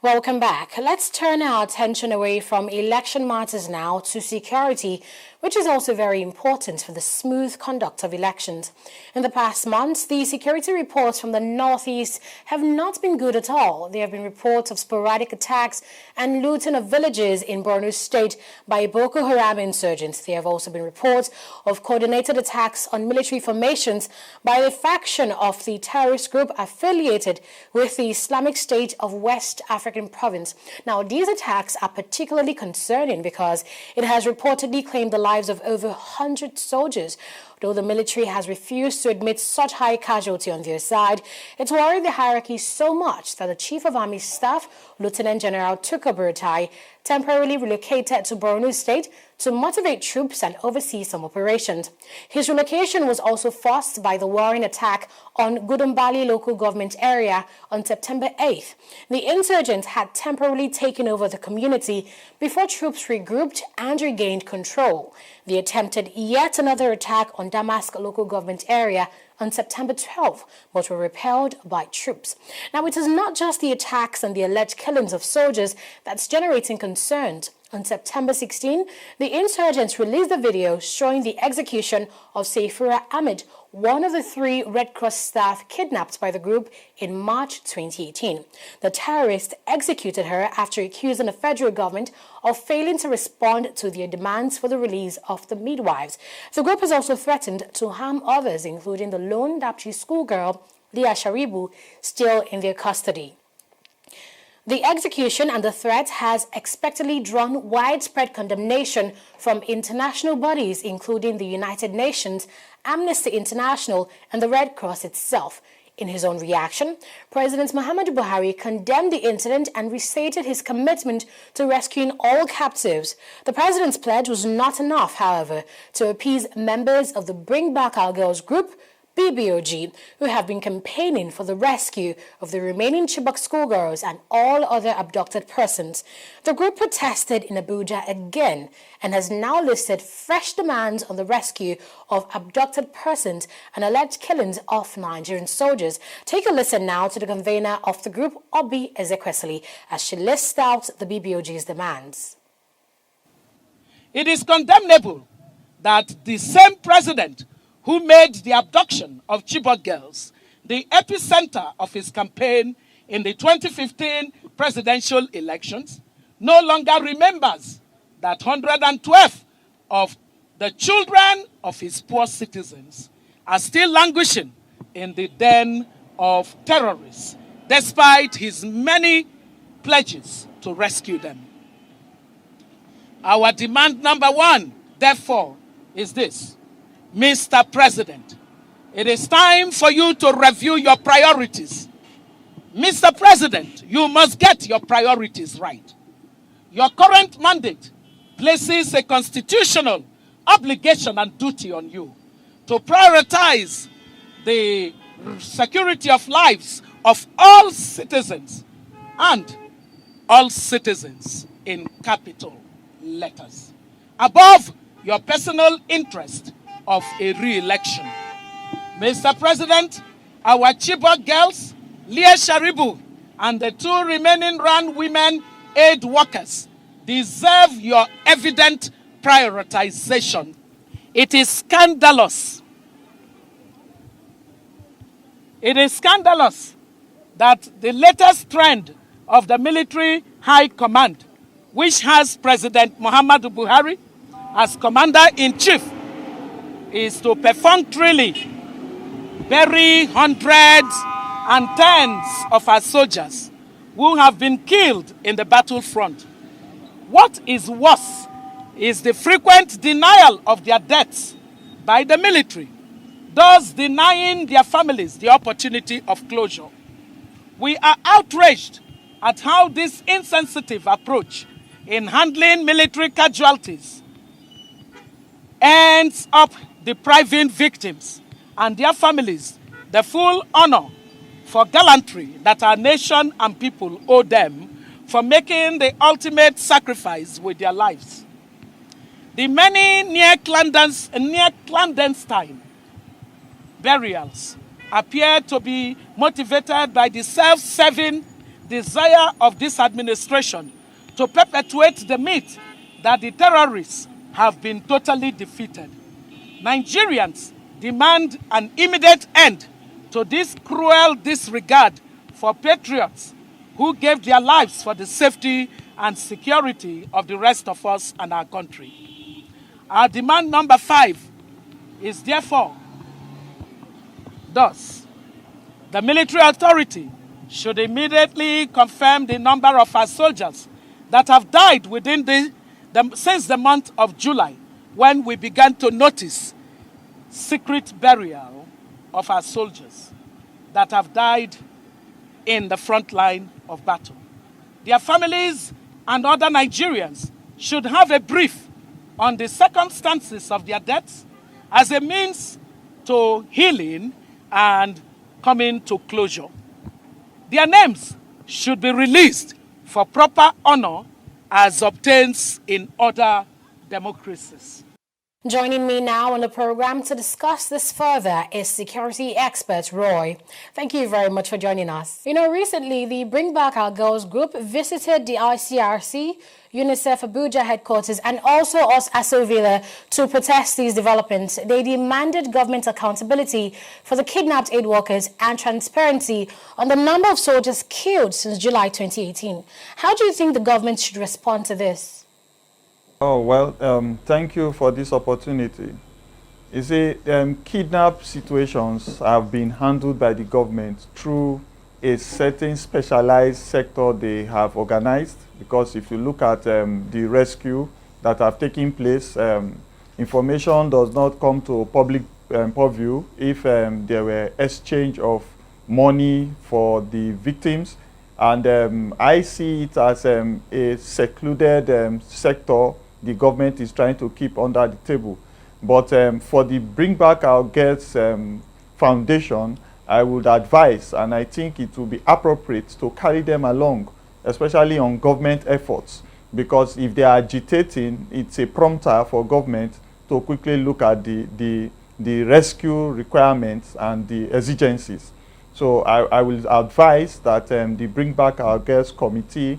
Welcome back. Let's turn our attention away from election matters now to security, which is also very important for the smooth conduct of elections. In the past months, the security reports from the Northeast have not been good at all. There have been reports of sporadic attacks and looting of villages in Borno State by Boko Haram insurgents. There have also been reports of coordinated attacks on military formations by a faction of the terrorist group affiliated with the Islamic State of West African province. Now, these attacks are particularly concerning because it has reportedly claimed the lives of over 100 soldiers. Though the military has refused to admit such high casualty on their side, it's worried the hierarchy so much that the Chief of Army Staff, Lieutenant General Tukur Buratai, temporarily relocated to Borno State to motivate troops and oversee some operations. His relocation was also forced by the warring attack on Gudumbali local government area on September 8th. The insurgents had temporarily taken over the community before troops regrouped and regained control. They attempted yet another attack on Damask local government area on September 12, but were repelled by troops. Now, it is not just the attacks and the alleged killings of soldiers that's generating concerns. On September 16, the insurgents released a video showing the execution of Seifura Ahmed, one of the 3 Red Cross staff kidnapped by the group in March 2018. The terrorists executed her after accusing the federal government of failing to respond to their demands for the release of the midwives. The group has also threatened to harm others, including the lone Dapchi schoolgirl, Leah Sharibu, still in their custody. The execution and the threat has expectedly drawn widespread condemnation from international bodies, including the United Nations, Amnesty International, and the Red Cross itself. In his own reaction, President Muhammadu Buhari condemned the incident and restated his commitment to rescuing all captives. The president's pledge was not enough, however, to appease members of the Bring Back Our Girls group, BBOG, who have been campaigning for the rescue of the remaining Chibok schoolgirls and all other abducted persons. The group protested in Abuja again and has now listed fresh demands on the rescue of abducted persons and alleged killings of Nigerian soldiers. Take a listen now to the convener of the group, Obi Ezekwesili, as she lists out the BBOG's demands. It is condemnable that the same president who made the abduction of Chibok girls the epicenter of his campaign in the 2015 presidential elections, no longer remembers that 112 of the children of his poor citizens are still languishing in the den of terrorists, despite his many pledges to rescue them. Our demand number 1, therefore, is this. Mr. President, it is time for you to review your priorities. Mr. President, you must get your priorities right. Your current mandate places a constitutional obligation and duty on you to prioritize the security of lives of all citizens, and all citizens in capital letters, above your personal interest of a re-election. Mr. President, our Chibok girls, Leah Sharibu, and the 2 remaining RAN women aid workers deserve your evident prioritization. It is scandalous. It is scandalous that the latest trend of the military high command, which has President Muhammadu Buhari as commander-in-chief, is to perfunctorily bury hundreds and tens of our soldiers who have been killed in the battlefront. What is worse is the frequent denial of their deaths by the military, thus denying their families the opportunity of closure. We are outraged at how this insensitive approach in handling military casualties ends up depriving victims and their families the full honor for gallantry that our nation and people owe them for making the ultimate sacrifice with their lives. The many near clandestine burials appear to be motivated by the self-serving desire of this administration to perpetuate the myth that the terrorists have been totally defeated. Nigerians demand an immediate end to this cruel disregard for patriots who gave their lives for the safety and security of the rest of us and our country. Our demand number 5 is therefore thus: the military authority should immediately confirm the number of our soldiers that have died since the month of July, when we began to notice secret burial of our soldiers that have died in the front line of battle. Their families and other Nigerians should have a brief on the circumstances of their deaths as a means to healing and coming to closure. Their names should be released for proper honor as obtains in other democracies. Joining me now on the program to discuss this further is security expert Roy. Thank you very much for joining us. Recently the Bring Back Our Girls group visited the ICRC, UNICEF Abuja headquarters, and also us Asovila to protest these developments. They demanded government accountability for the kidnapped aid workers and transparency on the number of soldiers killed since July 2018. How do you think the government should respond to this? Oh, well, thank you for this opportunity. You see, kidnap situations have been handled by the government through a certain specialized sector they have organized, because if you look at the rescue that have taken place, information does not come to public purview if there were exchange of money for the victims. And I see it as a secluded sector the government is trying to keep under the table. But for the Bring Back Our Girls Foundation, I would advise, and I think it will be appropriate to carry them along, especially on government efforts, because if they are agitating, it's a prompter for government to quickly look at the rescue requirements and the exigencies. So I will advise that the Bring Back Our Girls Committee,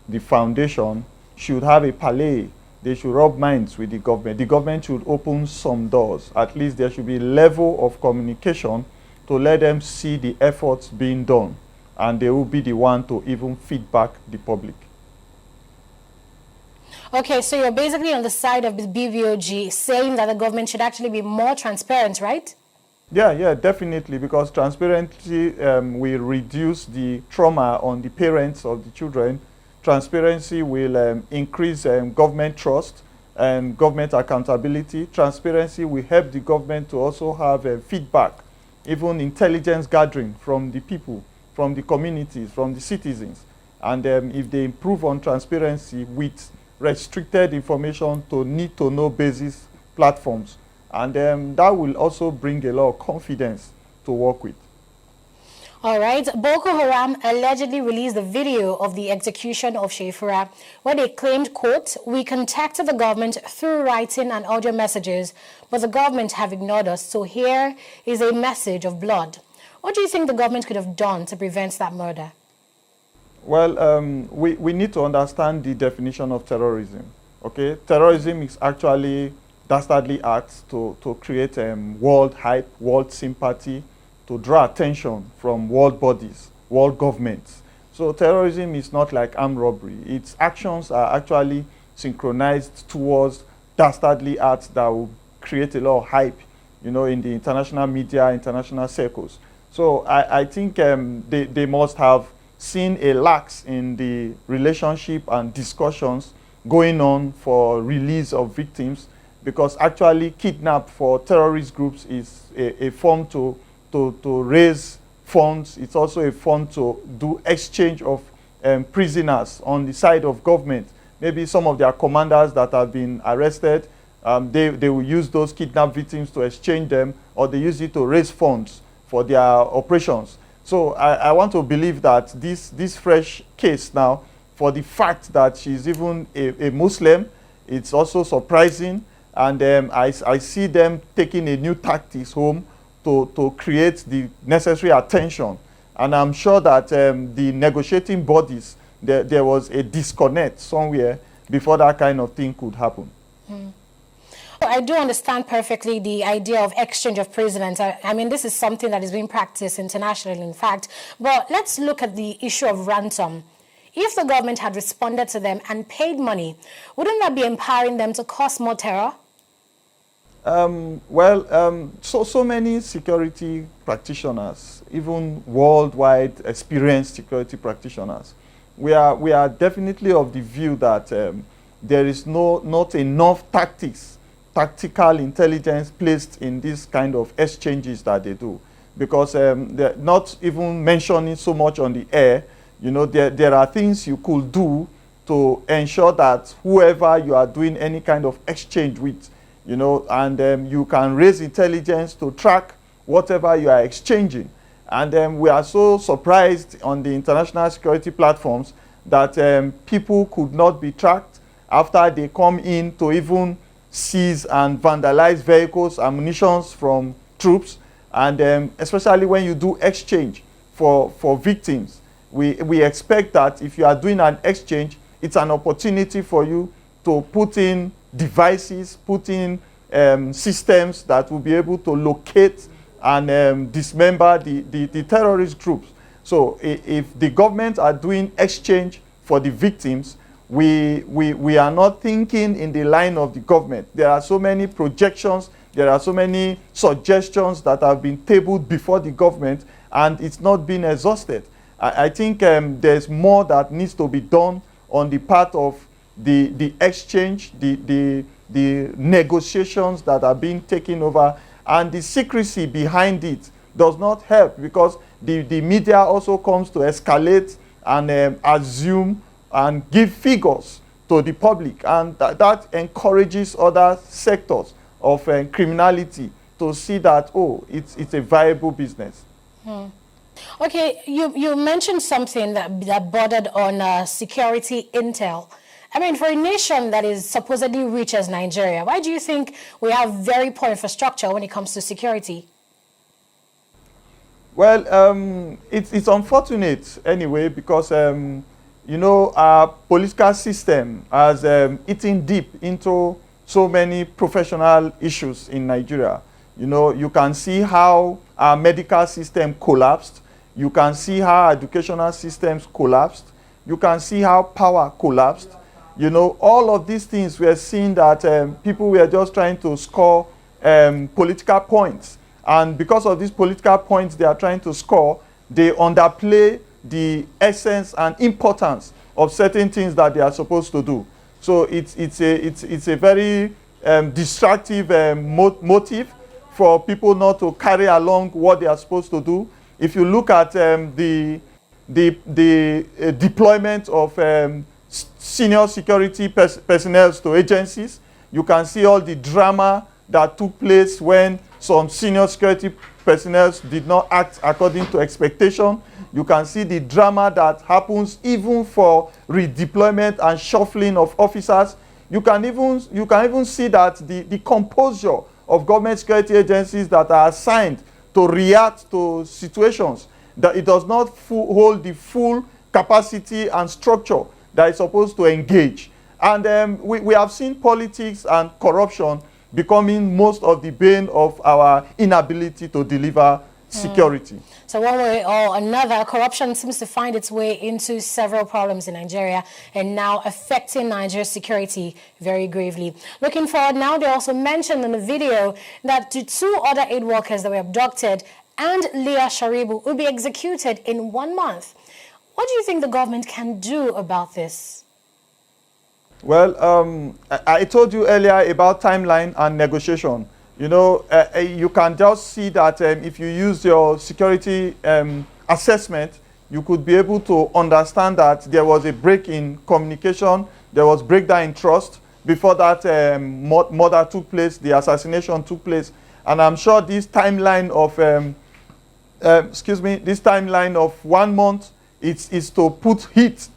the foundation, should have a parley. They should rub minds with the government. The government should open some doors. At least there should be a level of communication to let them see the efforts being done, and they will be the one to even feedback the public. Okay, so you're basically on the side of the BBOG, saying that the government should actually be more transparent, right? Yeah, definitely, because transparency will reduce the trauma on the parents of the children. Transparency will increase government trust and government accountability. Transparency will help the government to also have feedback, even intelligence gathering from the people, from the communities, from the citizens. And if they improve on transparency with restricted information to need-to-know basis platforms, and that will also bring a lot of confidence to work with. All right. Boko Haram allegedly released a video of the execution of Shefura, where they claimed, quote, "We contacted the government through writing and audio messages, but the government have ignored us. So here is a message of blood." What do you think the government could have done to prevent that murder? Well, we need to understand the definition of terrorism. Okay, terrorism is actually dastardly acts to create world hype, world sympathy, to draw attention from world bodies, world governments. So terrorism is not like armed robbery. Its actions are actually synchronized towards dastardly acts that will create a lot of hype, in the international media, international circles. So I think they must have seen a lax in the relationship and discussions going on for release of victims, because actually kidnap for terrorist groups is a form to raise funds. It's also a fund to do exchange of prisoners on the side of government. Maybe some of their commanders that have been arrested, they will use those kidnapped victims to exchange them, or they use it to raise funds for their operations. So I want to believe that this fresh case now, for the fact that she's even a Muslim, it's also surprising. And I see them taking a new tactics home to create the necessary attention. And I'm sure that the negotiating bodies, there was a disconnect somewhere before that kind of thing could happen. I do understand perfectly the idea of exchange of prisoners. I mean, this is something that is being practiced internationally, in fact. But let's look at the issue of ransom. If the government had responded to them and paid money, wouldn't that be empowering them to cause more terror? So many security practitioners, even worldwide experienced security practitioners, we are definitely of the view that there is not enough tactical intelligence placed in this kind of exchanges that they do, because they're not even mentioning so much on the air. You know, there are things you could do to ensure that whoever you are doing any kind of exchange with, you know, and you can raise intelligence to track whatever you are exchanging. And we are so surprised on the international security platforms that people could not be tracked after they come in to even seize and vandalize vehicles, ammunition from troops. And especially when you do exchange for victims, we expect that if you are doing an exchange, it's an opportunity for you to put in devices, put in systems that will be able to locate and dismember the terrorist groups. So if the government are doing exchange for the victims, we are not thinking in the line of the government. There are so many projections, there are so many suggestions that have been tabled before the government, and it's not been exhausted. I think there's more that needs to be done on the part of the exchange, the negotiations that are being taken over, and the secrecy behind it does not help, because the media also comes to escalate and assume and give figures to the public, and that encourages other sectors of criminality to see that, oh, it's a viable business. Okay, you mentioned something that bordered on security intel. I mean, for a nation that is supposedly rich as Nigeria, why do you think we have very poor infrastructure when it comes to security? Well, it's unfortunate anyway, because you know, our political system has eaten deep into so many professional issues in Nigeria. You know, you can see how our medical system collapsed. You can see how our educational systems collapsed. You can see how power collapsed. You know, all of these things, we are seeing that people were just trying to score political points. And because of these political points they are trying to score, they underplay the essence and importance of certain things that they are supposed to do. So it's a very destructive motive for people not to carry along what they are supposed to do. If you look at the deployment of senior security personnel to agencies, you can see all the drama that took place when some senior security personnel did not act according to expectation. You can see the drama that happens even for redeployment and shuffling of officers. You can even see that the composure of government security agencies that are assigned to react to situations, that it does not hold the full capacity and structure that is supposed to engage. And we have seen politics and corruption becoming most of the bane of our inability to deliver security. So one way or another, corruption seems to find its way into several problems in Nigeria and now affecting Nigeria's security very gravely. Looking forward now, they also mentioned in the video that the two other aid workers that were abducted and Leah Sharibu will be executed in 1 month. What do you think the government can do about this? Well, I told you earlier about timeline and negotiation. You know, you can just see that if you use your security assessment, you could be able to understand that there was a break in communication, there was breakdown in trust before that murder took place, the assassination took place. And I'm sure this timeline of, this timeline of 1 month is to put heat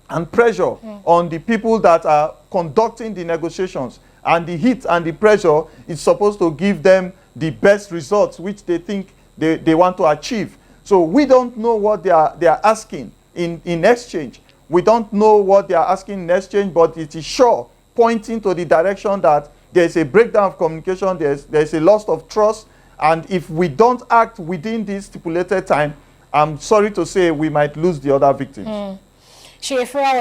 and pressure on the people that are conducting the negotiations. And the heat and the pressure is supposed to give them the best results which they think they want to achieve. So we don't know what they are asking in exchange. We don't know what they are asking in exchange, but it is sure pointing to the direction that there's a breakdown of communication, there's a loss of trust, and if we don't act within this stipulated time, I'm sorry to say we might lose the other victims. Shefra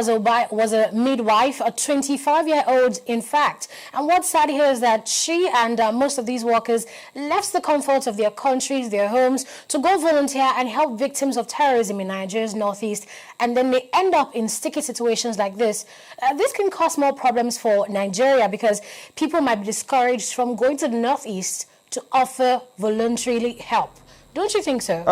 was a midwife, a 25-year-old, in fact. And what's sad here is that she and most of these workers left the comfort of their countries, their homes, to go volunteer and help victims of terrorism in Nigeria's northeast. And then they end up in sticky situations like this. This can cause more problems for Nigeria because people might be discouraged from going to the northeast to offer voluntarily help. Don't you think so?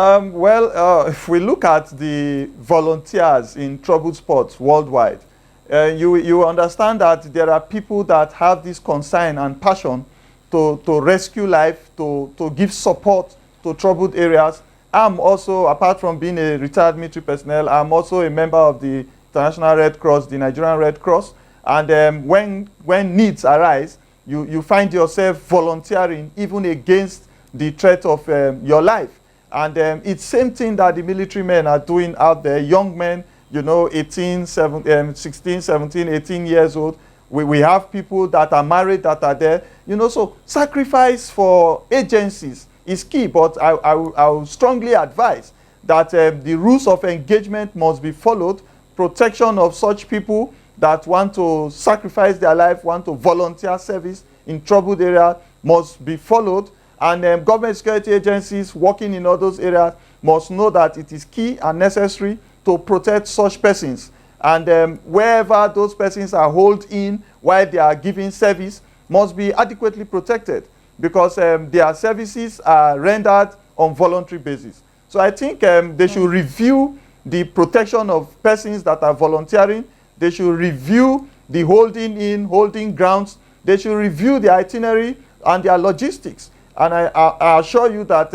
If we look at the volunteers in troubled spots worldwide, you understand that there are people that have this concern and passion to rescue life, to give support to troubled areas. I'm also, apart from being a retired military personnel, I'm also a member of the International Red Cross, the Nigerian Red Cross. And when needs arise, you find yourself volunteering even against the threat of your life. And it's same thing that the military men are doing out there, young men, 16, 17, 18 years old. We have people that are married that are there, so sacrifice for agencies is key, but I will strongly advise that the rules of engagement must be followed. Protection of such people that want to sacrifice their life, want to volunteer service in troubled areas must be followed. And government security agencies working in all those areas must know that it is key and necessary to protect such persons. And wherever those persons are held in while they are giving service must be adequately protected because their services are rendered on voluntary basis. So I think they should review the protection of persons that are volunteering. They should review the holding grounds. They should review the itinerary and their logistics. And I assure you that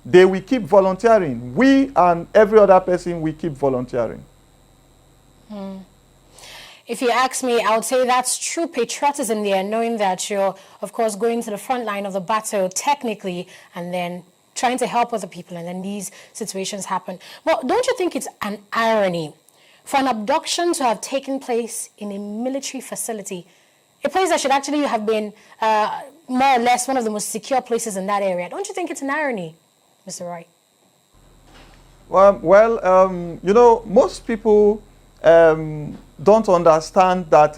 they will keep volunteering. We and every other person will keep volunteering. If you ask me, I would say that's true patriotism there, knowing that you're, of course, going to the front line of the battle technically and then trying to help other people, and then these situations happen. Well, don't you think it's an irony for an abduction to have taken place in a military facility, a place that should actually have been more or less one of the most secure places in that area? Don't you think it's an irony, Mr. Roy? Most people don't understand that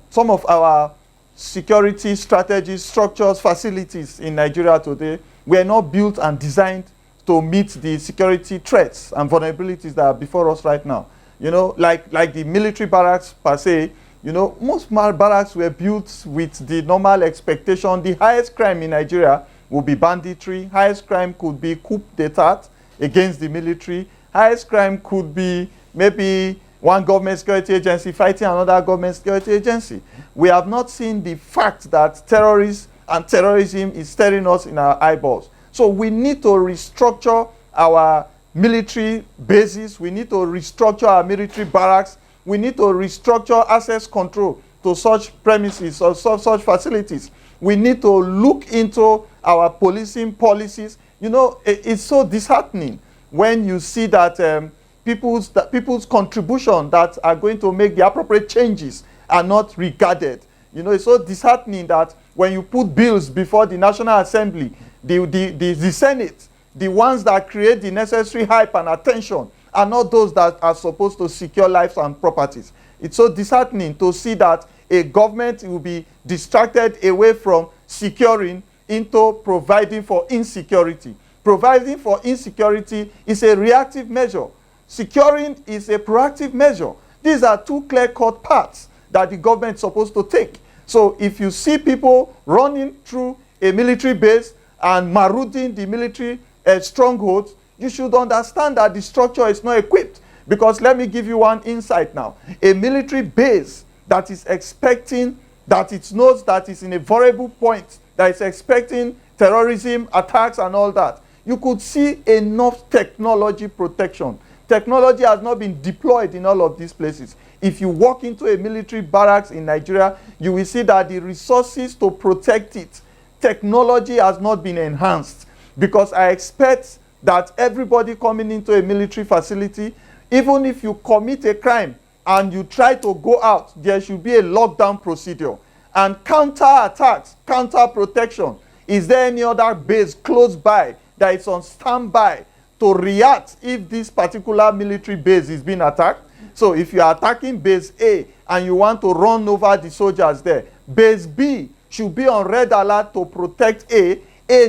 some of our security strategies, structures, facilities in Nigeria today were not built and designed to meet the security threats and vulnerabilities that are before us right now. Like the military barracks per se, most barracks were built with the normal expectation. The highest crime in Nigeria would be banditry. Highest crime could be coup d'etat against the military. Highest crime could be maybe one government security agency fighting another government security agency. We have not seen the fact that terrorists and terrorism is staring us in our eyeballs. So we need to restructure our military bases. We need to restructure our military barracks. We need to restructure access control to such premises or such facilities. We need to look into our policing policies. It's so disheartening when you see that people's contribution that are going to make the appropriate changes are not regarded. It's so disheartening that when you put bills before the National Assembly, the Senate, the ones that create the necessary hype and attention are not those that are supposed to secure lives and properties. It's so disheartening to see that a government will be distracted away from securing into providing for insecurity. Providing for insecurity is a reactive measure. Securing is a proactive measure. These are two clear-cut paths that the government is supposed to take. So if you see people running through a military base and marauding the military strongholds, you should understand that the structure is not equipped. Because let me give you one insight now. A military base that is expecting, that it knows that it's in a vulnerable point, that is expecting terrorism, attacks and all that, you could see enough technology protection. Technology has not been deployed in all of these places. If you walk into a military barracks in Nigeria, you will see that the resources to protect it, technology has not been enhanced. Because I expect that everybody coming into a military facility, even if you commit a crime and you try to go out, there should be a lockdown procedure. And counter-attacks, counter-protection. Is there any other base close by that is on standby to react if this particular military base is being attacked? So if you are attacking base A and you want to run over the soldiers there, base B should be on red alert to protect A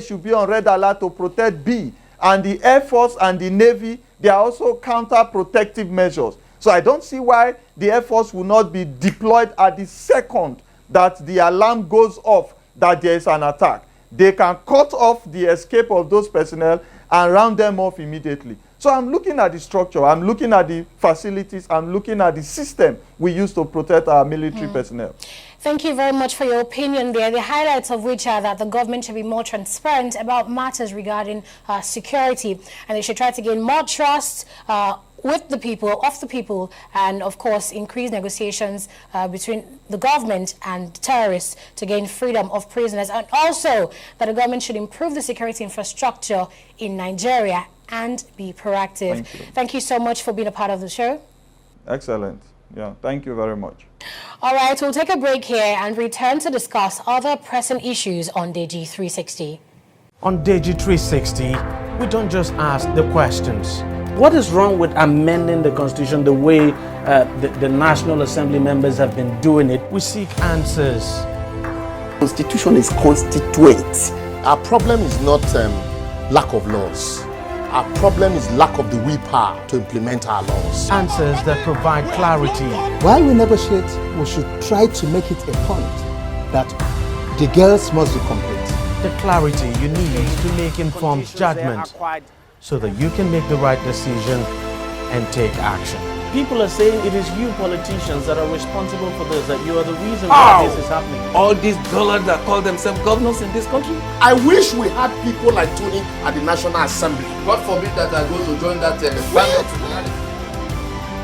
should be on red alert to protect B. And the Air Force and the Navy, they are also counter-protective measures. So I don't see why the Air Force will not be deployed at the second that the alarm goes off that there is an attack. They can cut off the escape of those personnel and round them off immediately. So I'm looking at the structure, I'm looking at the facilities, I'm looking at the system we use to protect our military personnel. Thank you very much for your opinion there. The highlights of which are that the government should be more transparent about matters regarding security, and they should try to gain more trust with the people, of the people, and of course increase negotiations between the government and terrorists to gain freedom of prisoners, and also that the government should improve the security infrastructure in Nigeria and be proactive. Thank you so much for being a part of the show. Excellent. Yeah, thank you very much. All right, we'll take a break here and return to discuss other pressing issues on Deji 360. On Deji 360, we don't just ask the questions. What is wrong with amending the Constitution the way the National Assembly members have been doing it? We seek answers. Constitution is constituent. Our problem is not lack of laws. Our problem is lack of the willpower to implement our laws. Answers that provide clarity. While we negotiate, we should try to make it a point that the girls must be complete. The clarity you need to make informed judgment so that you can make the right decision and take action. People are saying it is you politicians that are responsible for this, that you are the reason why this is happening. All these dullards that call themselves governors in this country. I wish we had people like Tony at the National Assembly. God forbid that I go to join that ballot.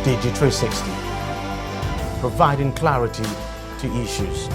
Deji 360, providing clarity to issues.